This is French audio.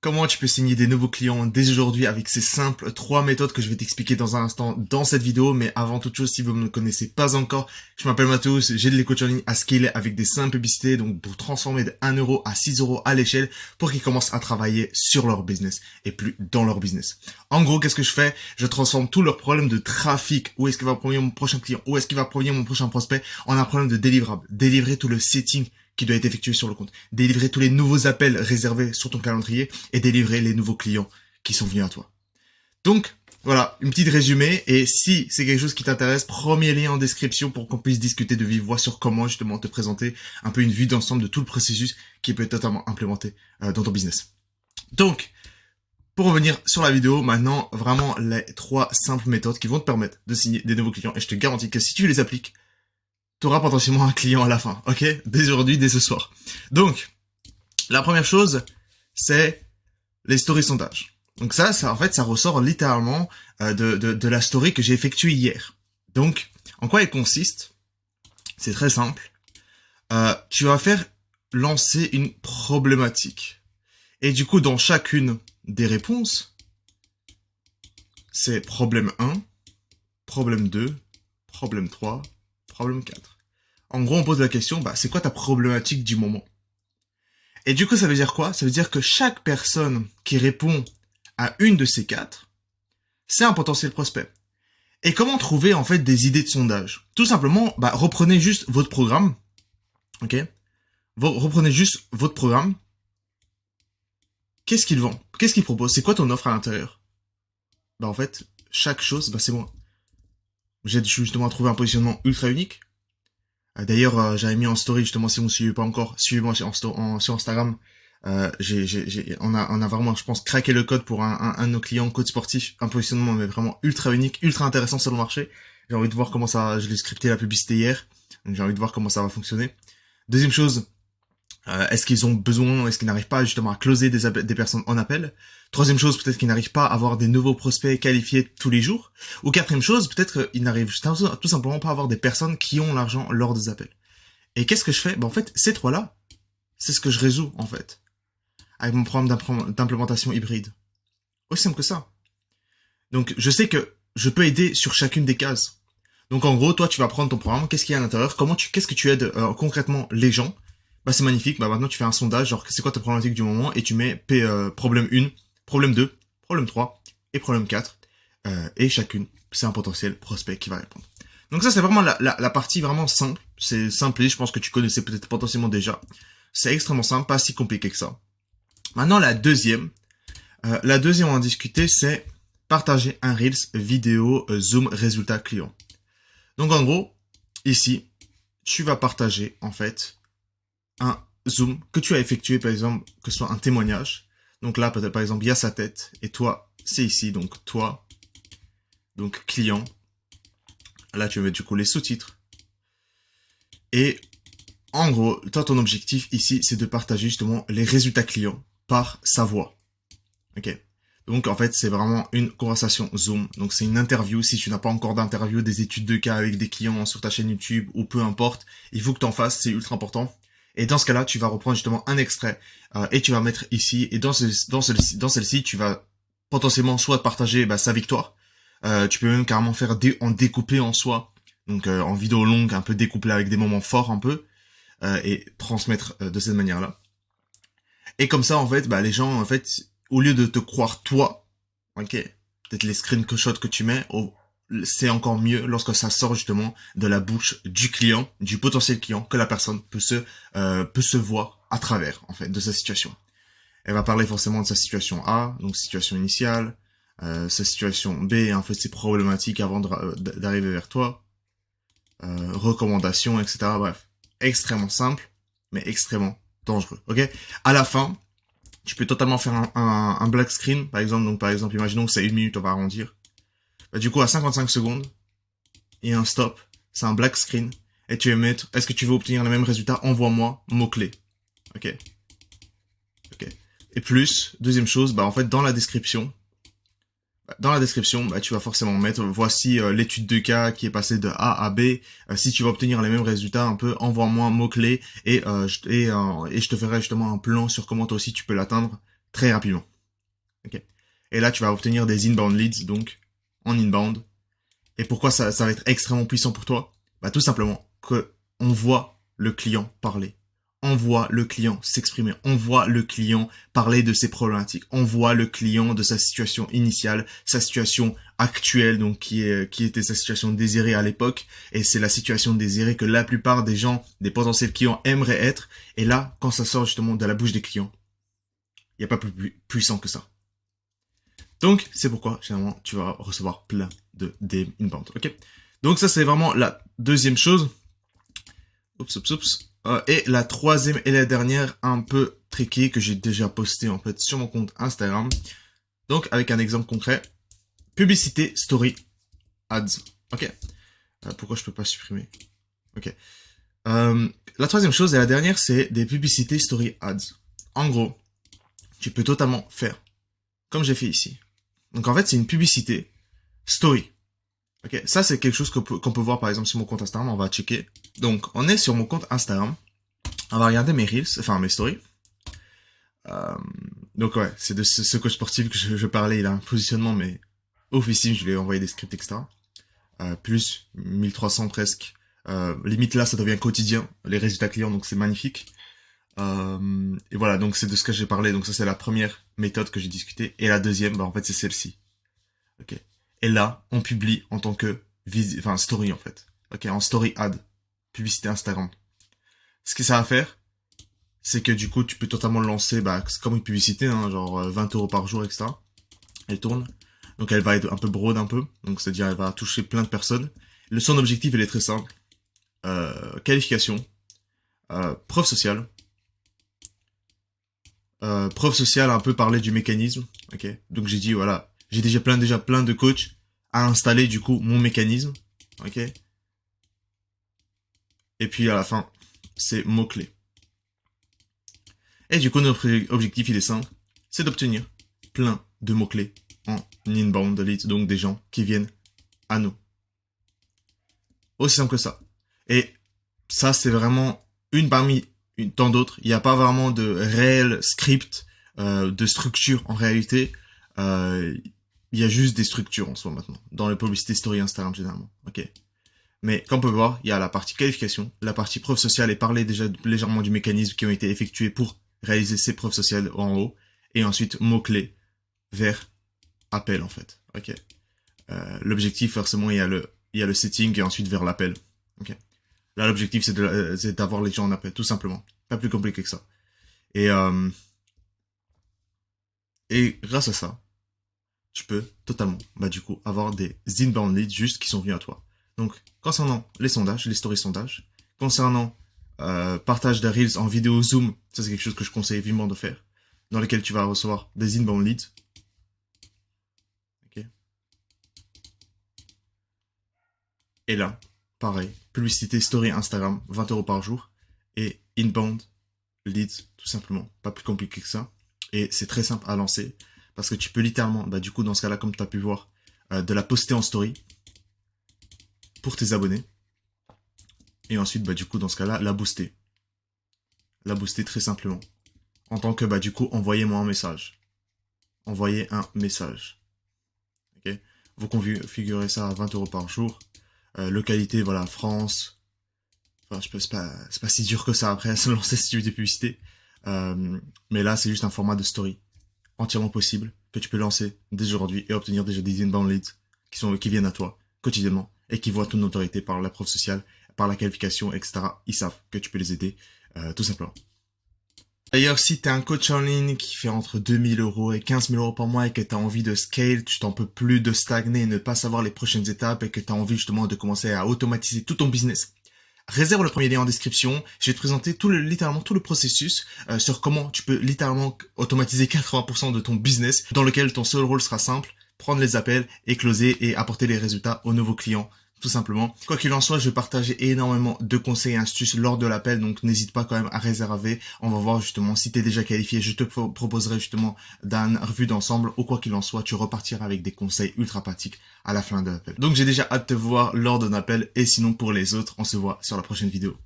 Comment tu peux signer des nouveaux clients dès aujourd'hui avec ces simples 3 méthodes que je vais t'expliquer dans un instant dans cette vidéo. Mais avant toute chose, si vous ne me connaissez pas encore, je m'appelle Matheus, j'ai des coachs en ligne à scaler avec des simples publicités, donc pour transformer de 1 euro à 6 euros à l'échelle pour qu'ils commencent à travailler sur leur business et plus dans leur business. En gros, qu'est-ce que je fais? Je transforme tous leurs problèmes de trafic. Où est-ce qu'il va provenir mon prochain client? Où est-ce qu'il va provenir mon prochain prospect? En un problème de délivrable. Délivrer tout le setting qui doit être effectué sur le compte, délivrer tous les nouveaux appels réservés sur ton calendrier et délivrer les nouveaux clients qui sont venus à toi. Donc, voilà, une petite résumé. Et si c'est quelque chose qui t'intéresse, premier lien en description pour qu'on puisse discuter de vive voix sur comment justement te présenter un peu une vue d'ensemble de tout le processus qui peut être totalement implémenté dans ton business. Donc, pour revenir sur la vidéo, maintenant, vraiment les 3 simples méthodes qui vont te permettre de signer des nouveaux clients. Et je te garantis que si tu les appliques, tu auras potentiellement un client à la fin, ok? Dès aujourd'hui, dès ce soir. Donc, la première chose, c'est les stories sondages. Donc ça en fait, ça ressort littéralement de la story que j'ai effectuée hier. Donc, en quoi elle consiste? C'est très simple. Tu vas faire lancer une problématique. Et du coup, dans chacune des réponses, c'est problème 1, problème 2, problème 3, problème 4. En gros, on pose la question, c'est quoi ta problématique du moment? Et du coup, ça veut dire quoi? Ça veut dire que chaque personne qui répond à une de ces 4, c'est un potentiel prospect. Et comment trouver, en fait, des idées de sondage? Tout simplement, reprenez juste votre programme, ok? Reprenez juste votre programme. Qu'est-ce qu'il vend? Qu'est-ce qu'il propose? C'est quoi ton offre à l'intérieur? En fait, chaque chose, c'est moi. J'ai justement trouvé un positionnement ultra unique. D'ailleurs, j'avais mis en story, justement, si vous ne me suivez pas encore, suivez-moi sur Instagram. On a vraiment, je pense, craqué le code pour un de nos clients, code sportif, un positionnement mais vraiment ultra unique, ultra intéressant sur le marché. J'ai envie de voir comment ça, je l'ai scripté la publicité hier, donc j'ai envie de voir comment ça va fonctionner. Deuxième chose, est-ce qu'ils ont besoin, est-ce qu'ils n'arrivent pas justement à closer des personnes en appel? Troisième chose, peut-être qu'ils n'arrivent pas à avoir des nouveaux prospects qualifiés tous les jours. Ou quatrième chose, peut-être qu'ils n'arrivent tout simplement pas à avoir des personnes qui ont l'argent lors des appels. Et qu'est-ce que je fais? En fait, ces 3-là, c'est ce que je résous, en fait, avec mon programme d'implémentation hybride. Aussi simple que ça. Donc, je sais que je peux aider sur chacune des cases. Donc, en gros, toi, tu vas prendre ton programme, qu'est-ce qu'il y a à l'intérieur, qu'est-ce que tu aides concrètement les gens? C'est magnifique. Maintenant, tu fais un sondage, genre, c'est quoi ta problématique du moment, et tu mets problème 1, problème 2, problème 3 et problème 4. Et chacune, c'est un potentiel prospect qui va répondre. Donc ça, c'est vraiment la partie vraiment simple. C'est simple, je pense que tu connaissais peut-être potentiellement déjà. C'est extrêmement simple, pas si compliqué que ça. Maintenant, la deuxième à en discuter, c'est partager un Reels vidéo Zoom résultat client. Donc en gros, ici, tu vas partager en fait un Zoom que tu as effectué, par exemple, que ce soit un témoignage. Donc là, peut-être par exemple, il y a sa tête et toi, c'est ici, donc toi, donc client. Là, tu vas mettre du coup les sous-titres. Et en gros, toi, ton objectif ici, c'est de partager justement les résultats clients par sa voix. Ok. Donc en fait, c'est vraiment une conversation Zoom. Donc c'est une interview. Si tu n'as pas encore d'interview, des études de cas avec des clients sur ta chaîne YouTube ou peu importe, il faut que tu en fasses, c'est ultra important. Et dans ce cas-là, tu vas reprendre justement un extrait et tu vas mettre ici. Et dans celle-ci, tu vas potentiellement soit partager sa victoire. Tu peux même carrément faire en découper en soi. Donc en vidéo longue, un peu découpler avec des moments forts un peu. Et transmettre de cette manière-là. Et comme ça, en fait, les gens, en fait, au lieu de te croire toi, ok, peut-être les screenshots que tu mets, c'est encore mieux lorsque ça sort justement de la bouche du client, du potentiel client, que la personne peut se voir à travers, en fait, de sa situation. Elle va parler forcément de sa situation A, donc situation initiale, sa situation B, en fait, ses problématiques avant d'arriver vers toi, recommandations, etc. Bref, extrêmement simple, mais extrêmement dangereux, ok? À la fin, tu peux totalement faire un black screen, par exemple. Donc, par exemple, imaginons que c'est 1 minute, on va arrondir. Du coup, à 55 secondes, et un stop, c'est un black screen. Et tu vas mettre, est-ce que tu veux obtenir le même résultat? Envoie-moi mot-clé. Ok. Ok. Et plus, deuxième chose, en fait, dans la description, tu vas forcément mettre, voici l'étude de cas qui est passée de A à B. Si tu veux obtenir les mêmes résultats, un peu, envoie-moi un mot-clé et je te ferai justement un plan sur comment toi aussi tu peux l'atteindre très rapidement. Ok. Et là, tu vas obtenir des inbound leads, donc en inbound. Et pourquoi ça va être extrêmement puissant pour toi? Bah tout simplement que on voit le client parler. On voit le client s'exprimer. On voit le client parler de ses problématiques. On voit le client de sa situation initiale, sa situation actuelle, donc qui était sa situation désirée à l'époque. Et c'est la situation désirée que la plupart des gens, des potentiels clients aimeraient être. Et là, quand ça sort justement de la bouche des clients, il n'y a pas plus puissant que ça. Donc, c'est pourquoi, généralement, tu vas recevoir plein de DM inbound. Ok. Donc ça, c'est vraiment la deuxième chose. Oups. Et la troisième et la dernière, un peu tricky, que j'ai déjà posté en fait sur mon compte Instagram. Donc, avec un exemple concret. Publicité, story, ads. Ok. Pourquoi je peux pas supprimer? Ok. La troisième chose et la dernière, c'est des publicités, story, ads. En gros, tu peux totalement faire comme j'ai fait ici. Donc en fait, c'est une publicité story. Ok, ça c'est quelque chose qu'on peut voir par exemple sur mon compte Instagram. On va checker. Donc on est sur mon compte Instagram. On va regarder mes reels, enfin mes stories. Donc ouais, c'est de ce coach sportif que je parlais. Il a un positionnement mais oufissime. Je lui ai envoyé des scripts, etc. Plus 1300 presque. Limite là, ça devient quotidien les résultats clients, donc c'est magnifique. Et voilà, donc c'est de ce que j'ai parlé. Donc ça c'est la première méthode que j'ai discutée. Et la deuxième, bah en fait c'est celle-ci. Ok. Et là, on publie en tant que story en fait. Ok, en story ad, publicité Instagram. Ce que ça va faire, c'est que du coup, tu peux totalement le lancer, bah, c'est comme une publicité, hein, genre 20 € par jour, etc. Elle tourne. Donc elle va être un peu broad un peu. Donc c'est-à-dire elle va toucher plein de personnes. Son objectif, il est très simple. Qualification, preuve sociale. Preuve sociale, un peu parler du mécanisme. Ok. Donc j'ai dit voilà, j'ai déjà plein de coachs à installer du coup mon mécanisme. Ok. Et puis à la fin, c'est mots-clés. Et du coup, notre objectif, il est simple. C'est d'obtenir plein de mots-clés en inbound leads, donc des gens qui viennent à nous. Aussi simple que ça. Et ça, c'est vraiment une parmi tant d'autres. Il n'y a pas vraiment de réel script, de structure en réalité. Il y a juste des structures en soi maintenant. Dans les publicités story Instagram généralement. Ok. Mais comme on peut voir, il y a la partie qualification, la partie preuve sociale et parler déjà légèrement du mécanisme qui ont été effectués pour réaliser ces preuves sociales en haut. Et ensuite, mots-clés vers appel en fait. Ok. L'objectif forcément, il y a le setting et ensuite vers l'appel. Ok. Là, l'objectif, c'est d'avoir les gens en appel, tout simplement. Pas plus compliqué que ça. Et grâce à ça, tu peux totalement, bah du coup, avoir des inbound leads juste qui sont venus à toi. Donc, concernant les sondages, les stories sondages, concernant partage de Reels en vidéo Zoom, ça c'est quelque chose que je conseille vivement de faire, dans lequel tu vas recevoir des inbound leads. Ok. Et là, pareil, publicité story Instagram, 20 € par jour, et inbound leads, tout simplement, pas plus compliqué que ça. Et c'est très simple à lancer, parce que tu peux littéralement, bah du coup dans ce cas-là, comme tu as pu voir, de la poster en story pour tes abonnés. Et ensuite, bah du coup dans ce cas-là, la booster. La booster très simplement. En tant que, bah du coup, envoyez-moi un message. Envoyez un message. Ok. Vous configurez ça à 20 € par jour. Localité, voilà, France. Enfin, c'est pas si dur que ça après à se lancer si tu veux des publicités. Mais là, c'est juste un format de story entièrement possible que tu peux lancer dès aujourd'hui et obtenir déjà des inbound leads qui viennent à toi quotidiennement et qui voient ton autorité par la preuve sociale, par la qualification, etc. Ils savent que tu peux les aider, tout simplement. D'ailleurs, si t'es un coach en ligne qui fait entre 2000 € et 15 000 € par mois et que t'as envie de scale, tu t'en peux plus de stagner et ne pas savoir les prochaines étapes et que t'as envie justement de commencer à automatiser tout ton business, réserve le premier lien en description. Je vais te présenter littéralement tout le processus sur comment tu peux littéralement automatiser 80% de ton business dans lequel ton seul rôle sera simple, prendre les appels et closer et apporter les résultats aux nouveaux clients. Tout simplement. Quoi qu'il en soit, je vais partager énormément de conseils et astuces lors de l'appel, donc n'hésite pas quand même à réserver. On va voir justement si tu es déjà qualifié. Je te proposerai justement d'une revue d'ensemble ou quoi qu'il en soit, tu repartiras avec des conseils ultra pratiques à la fin de l'appel. Donc j'ai déjà hâte de te voir lors d'un appel et sinon pour les autres, on se voit sur la prochaine vidéo.